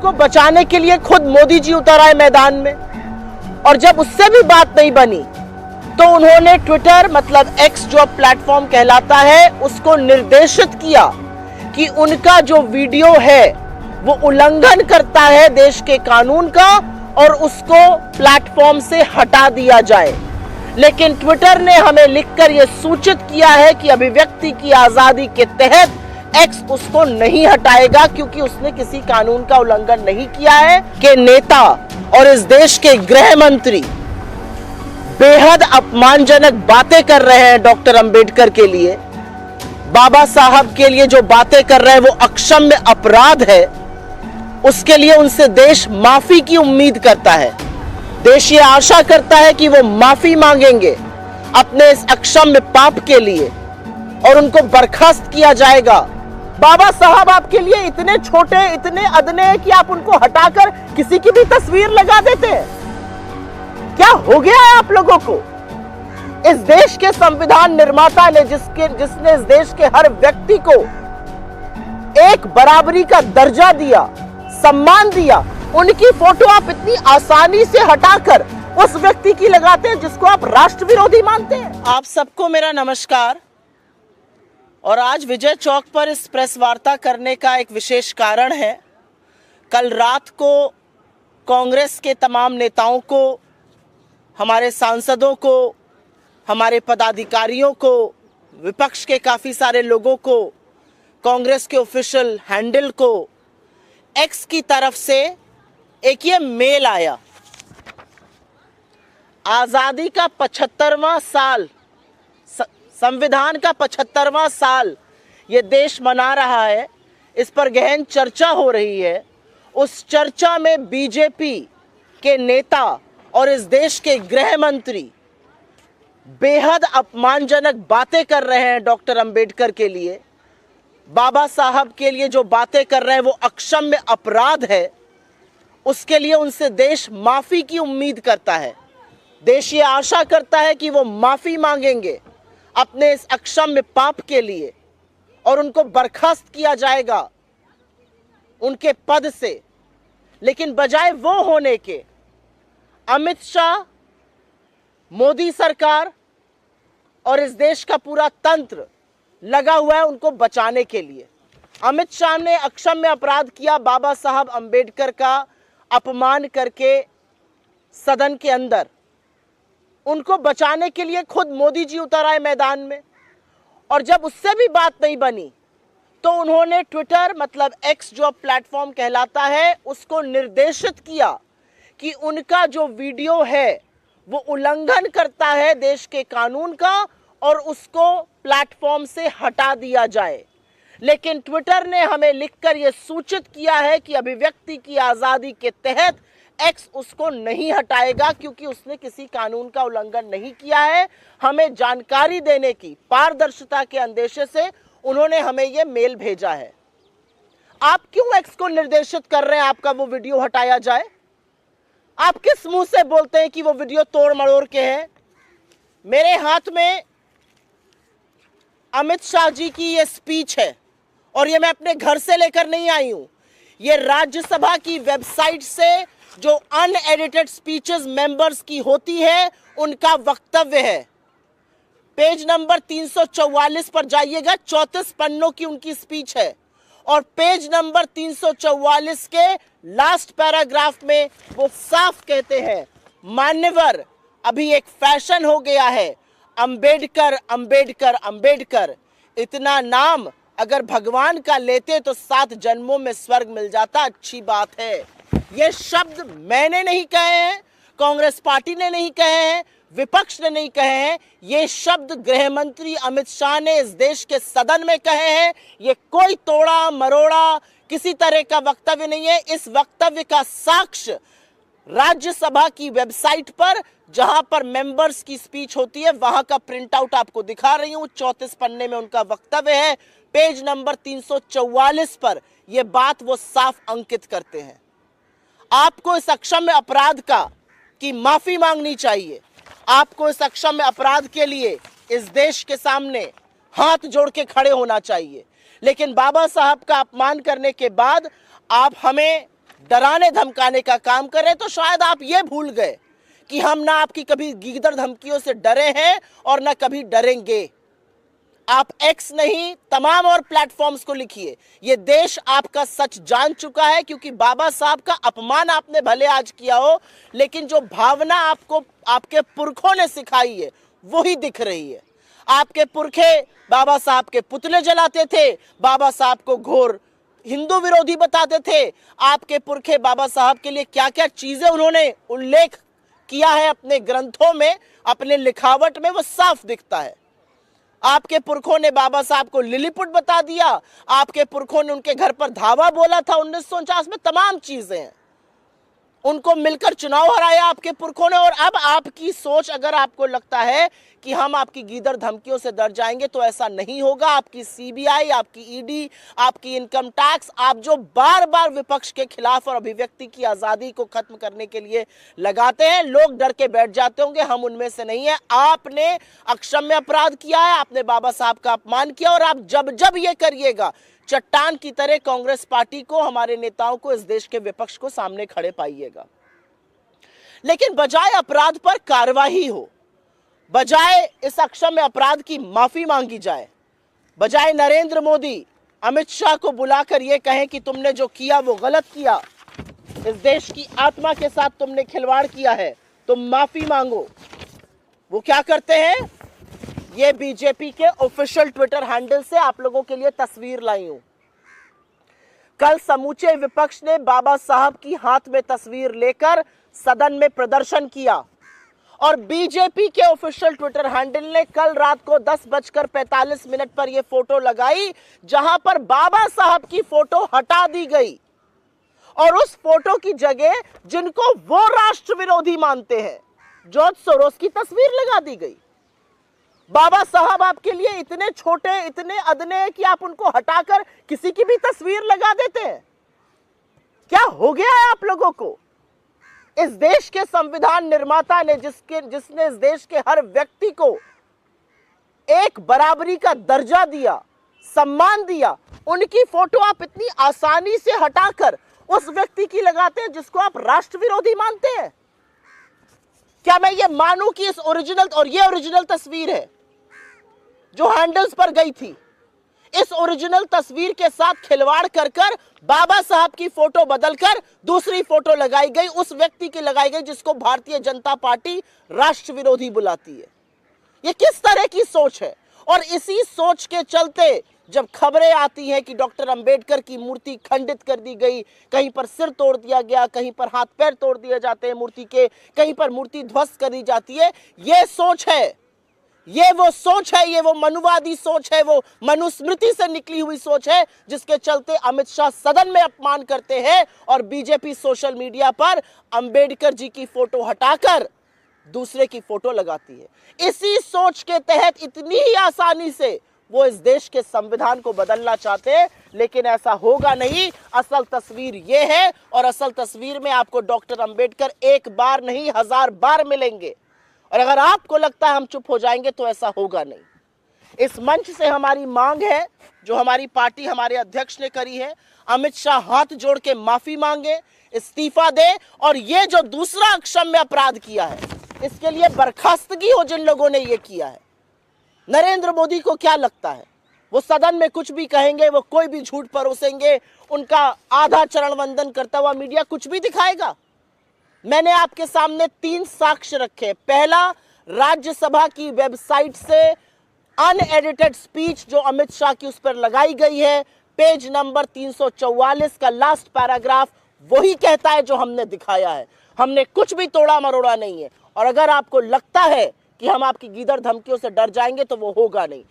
उनको बचाने के लिए खुद मोदी जी उतर आए मैदान में, और जब उससे भी बात नहीं बनी तो उन्होंने ट्विटर मतलब एक्स जो प्लेटफॉर्म कहलाता है उसको निर्देशित किया कि उनका जो वीडियो है वो उल्लंघन करता है देश के कानून का और उसको प्लेटफॉर्म से हटा दिया जाए। लेकिन ट्विटर ने हमें लिखकर यह सूचित किया है कि अभिव्यक्ति की आजादी के तहत एक्स उसको नहीं हटाएगा, क्योंकि उसने किसी कानून का उल्लंघन नहीं किया है। कि नेता और इस देश के गृह मंत्री बेहद अपमानजनक बातें कर रहे हैं डॉक्टर अंबेडकर के लिए, बाबा साहब के लिए जो बातें कर रहे हैं वो अक्षम्य अपराध है। उसके लिए उनसे देश माफी की उम्मीद करता है। देश ये आशा करता है कि वो माफी मांगेंगे अपने इस अक्षम्य पाप के लिए और उनको बर्खास्त किया जाएगा। बाबा साहब आपके लिए इतने छोटे, इतने अदने हैं कि आप उनको हटाकर किसी की भी तस्वीर लगा देते हैं। क्या हो गया है आप लोगों को? इस देश के संविधान निर्माता ने जिसने इस देश के हर व्यक्ति को एक बराबरी का दर्जा दिया, सम्मान दिया, उनकी फोटो आप इतनी आसानी से हटाकर उस व्यक्ति की लगाते हैं जिसको आप राष्ट्र विरोधी मानते हैं। आप सबको मेरा नमस्कार। और आज विजय चौक पर इस प्रेस वार्ता करने का एक विशेष कारण है। कल रात को कांग्रेस के तमाम नेताओं को, हमारे सांसदों को, हमारे पदाधिकारियों को, विपक्ष के काफ़ी सारे लोगों को, कांग्रेस के ऑफिशियल हैंडल को एक्स की तरफ से एक ये मेल आया। आज़ादी का 75वां साल, संविधान का 75वां साल ये देश मना रहा है, इस पर गहन चर्चा हो रही है। उस चर्चा में बीजेपी के नेता और इस देश के गृह मंत्री बेहद अपमानजनक बातें कर रहे हैं डॉक्टर अंबेडकर के लिए, बाबा साहब के लिए जो बातें कर रहे हैं वो अक्षम्य अपराध है। उसके लिए उनसे देश माफी की उम्मीद करता है। देश ये आशा करता है कि वो माफी मांगेंगे अपने इस अक्षम्य पाप के लिए और उनको बर्खास्त किया जाएगा उनके पद से। लेकिन बजाय वो होने के अमित शाह, मोदी सरकार और इस देश का पूरा तंत्र लगा हुआ है उनको बचाने के लिए। अमित शाह ने अक्षम्य अपराध किया, बाबा साहब अंबेडकर का अपमान करके सदन के अंदर। उनको बचाने के लिए खुद मोदी जी उतर आए मैदान में, और जब उससे भी बात नहीं बनी तो उन्होंने ट्विटर मतलब एक्स जो प्लेटफॉर्म कहलाता है उसको निर्देशित किया कि उनका जो वीडियो है वो उल्लंघन करता है देश के कानून का और उसको प्लेटफॉर्म से हटा दिया जाए। लेकिन ट्विटर ने हमें लिखकर यह सूचित किया है कि अभिव्यक्ति की आजादी के तहत एक्स उसको नहीं हटाएगा, क्योंकि उसने किसी कानून का उल्लंघन नहीं किया है। हमें जानकारी देने की पारदर्शिता के अंदेशे से उन्होंने हमें यह मेल भेजा है। आप क्यों एक्स को निर्देशित कर रहे हैं आपका वो वीडियो हटाया जाए? आप किस मुंह से बोलते हैं कि वो वीडियो तोड़ मरोड़ के है? मेरे हाथ में अमित शाह जी की ये स्पीच है और ये मैं अपने घर से लेकर नहीं आई हूं। ये राज्यसभा की वेबसाइट से जो अनएडिटेड स्पीचेस मेंबर्स की होती है उनका वक्तव्य है। पेज नंबर 344 पर जाइएगा, 34 पन्नों की उनकी स्पीच है और पेज नंबर 344 के लास्ट पैराग्राफ में वो साफ कहते हैं, मान्यवर अभी एक फैशन हो गया है, अंबेडकर अंबेडकर अंबेडकर। इतना नाम अगर भगवान का लेते तो 7 जन्मों में स्वर्ग मिल जाता। अच्छी बात है। ये शब्द मैंने नहीं कहे हैं, कांग्रेस पार्टी ने नहीं कहे हैं, विपक्ष ने नहीं कहे हैं। ये शब्द गृह मंत्री अमित शाह ने इस देश के सदन में कहे हैं। ये कोई तोड़ा मरोड़ा किसी तरह का वक्तव्य नहीं है। इस वक्तव्य का साक्ष्य राज्यसभा की वेबसाइट पर, जहां पर मेंबर्स की स्पीच होती है, वहां का प्रिंट आउट आपको दिखा रही हूं। 34 पन्ने में उनका वक्तव्य है। पेज नंबर 344 पर यह बात वो साफ अंकित करते हैं। आपको इस अक्षम्य अपराध की माफी मांगनी चाहिए। आपको इस अक्षम्य अपराध के लिए इस देश के सामने हाथ जोड़ के खड़े होना चाहिए। लेकिन बाबा साहब का अपमान करने के बाद आप हमें डराने धमकाने का काम कर रहे हैं, तो शायद आप ये भूल गए कि हम ना आपकी कभी गीदड़ धमकियों से डरे हैं और ना कभी डरेंगे। आप एक्स नहीं तमाम और प्लेटफॉर्म्स को लिखिए, ये देश आपका सच जान चुका है, क्योंकि बाबा साहब का अपमान आपने भले आज किया हो, लेकिन जो भावना आपको आपके पुरखों ने सिखाई है वही दिख रही है। आपके पुरखे बाबा साहब के पुतले जलाते थे, बाबा साहब को घोर हिंदू विरोधी बताते थे। आपके पुरखे बाबा साहब के लिए क्या क्या चीजें उन्होंने उल्लेख किया है अपने ग्रंथों में, अपने लिखावट में, वो साफ दिखता है। आपके पुरखों ने बाबा साहब को लिलीपुट बता दिया, आपके पुरखों ने उनके घर पर धावा बोला था 1949 में, तमाम चीजें हैं। उनको मिलकर चुनाव हराया आपके पुरखों ने। और अब आपकी सोच, अगर आपको लगता है कि हम आपकी गीदड़ धमकियों से डर जाएंगे, तो ऐसा नहीं होगा। आपकी सीबीआई, आपकी ईडी, आपकी इनकम टैक्स, आप जो बार बार विपक्ष के खिलाफ और अभिव्यक्ति की आजादी को खत्म करने के लिए लगाते हैं, लोग डर के बैठ जाते होंगे, हम उनमें से नहीं है। आपने अक्षम्य अपराध किया है, आपने बाबा साहब का अपमान किया, और आप जब जब ये करिएगा, चट्टान की तरह कांग्रेस पार्टी को, हमारे नेताओं को, इस देश के विपक्ष को सामने खड़े पाइएगा। लेकिन बजाय अपराध पर कार्रवाई हो, बजाय इस अक्षम्य अपराध की माफी मांगी जाए, बजाय नरेंद्र मोदी अमित शाह को बुलाकर यह कहें कि तुमने जो किया वो गलत किया, इस देश की आत्मा के साथ तुमने खिलवाड़ किया है, तुम माफी मांगो, वो क्या करते हैं? ये बीजेपी के ऑफिशियल ट्विटर हैंडल से आप लोगों के लिए तस्वीर लाई हूं। कल समूचे विपक्ष ने बाबा साहब की हाथ में तस्वीर लेकर सदन में प्रदर्शन किया, और बीजेपी के ऑफिशियल ट्विटर हैंडल ने कल रात को 10:45 पर यह फोटो लगाई, जहां पर बाबा साहब की फोटो हटा दी गई, और उस फोटो की जगह जिनको वो राष्ट्र विरोधी मानते हैं, जॉर्ज सोरोस की तस्वीर लगा दी गई। बाबा साहब आपके लिए इतने छोटे, इतने अदने हैं कि आप उनको हटाकर किसी की भी तस्वीर लगा देते हैं। क्या हो गया है आप लोगों को? इस देश के संविधान निर्माता ने जिसने इस देश के हर व्यक्ति को एक बराबरी का दर्जा दिया, सम्मान दिया, उनकी फोटो आप इतनी आसानी से हटाकर उस व्यक्ति की लगाते हैं जिसको आप राष्ट्र विरोधी मानते हैं। क्या मैं ये मानूं कि इस ओरिजिनल, और ये ओरिजिनल तस्वीर है जो हैंडल्स पर गई थी, इस ओरिजिनल तस्वीर के साथ खिलवाड़ कर बाबा साहब की फोटो बदलकर दूसरी फोटो लगाई गई, उस व्यक्ति की लगाई गई जिसको भारतीय जनता पार्टी राष्ट्र विरोधी बुलाती है। ये किस तरह की सोच है? और इसी सोच के चलते जब खबरें आती हैं कि डॉक्टर अंबेडकर की मूर्ति खंडित कर दी गई, कहीं पर सिर तोड़ दिया गया, कहीं पर हाथ पैर तोड़ दिए जाते हैं मूर्ति के, कहीं पर मूर्ति ध्वस्त कर दी जाती है, ये सोच है, ये वो सोच है, ये वो मनुवादी सोच है, वो मनुस्मृति से निकली हुई सोच है, जिसके चलते अमित शाह सदन में अपमान करते हैं और बीजेपी सोशल मीडिया पर अंबेडकर जी की फोटो हटाकर दूसरे की फोटो लगाती है। इसी सोच के तहत इतनी ही आसानी से वो इस देश के संविधान को बदलना चाहते हैं, लेकिन ऐसा होगा नहीं। असल तस्वीर ये है, और असल तस्वीर में आपको डॉक्टर अंबेडकर एक बार नहीं 1000 बार मिलेंगे। और अगर आपको लगता है हम चुप हो जाएंगे, तो ऐसा होगा नहीं। इस मंच से हमारी मांग है, जो हमारी पार्टी, हमारे अध्यक्ष ने करी है, अमित शाह हाथ जोड़ के माफी मांगे, इस्तीफा दे, और ये जो दूसरा अक्षम्य अपराध किया है, इसके लिए बर्खास्तगी हो जिन लोगों ने ये किया है। नरेंद्र मोदी को क्या लगता है? वो सदन में कुछ भी कहेंगे, वो कोई भी झूठ परोसेंगे, उनका आधा चरण वंदन करता हुआ मीडिया कुछ भी दिखाएगा। मैंने आपके सामने 3 साक्ष्य रखे। पहला, राज्यसभा की वेबसाइट से अनएडिटेड स्पीच जो अमित शाह की उस पर लगाई गई है, पेज नंबर 344 का लास्ट पैराग्राफ वही कहता है जो हमने दिखाया है। हमने कुछ भी तोड़ा मरोड़ा नहीं है। और अगर आपको लगता है कि हम आपकी गीदड़ धमकियों से डर जाएंगे, तो वो होगा नहीं।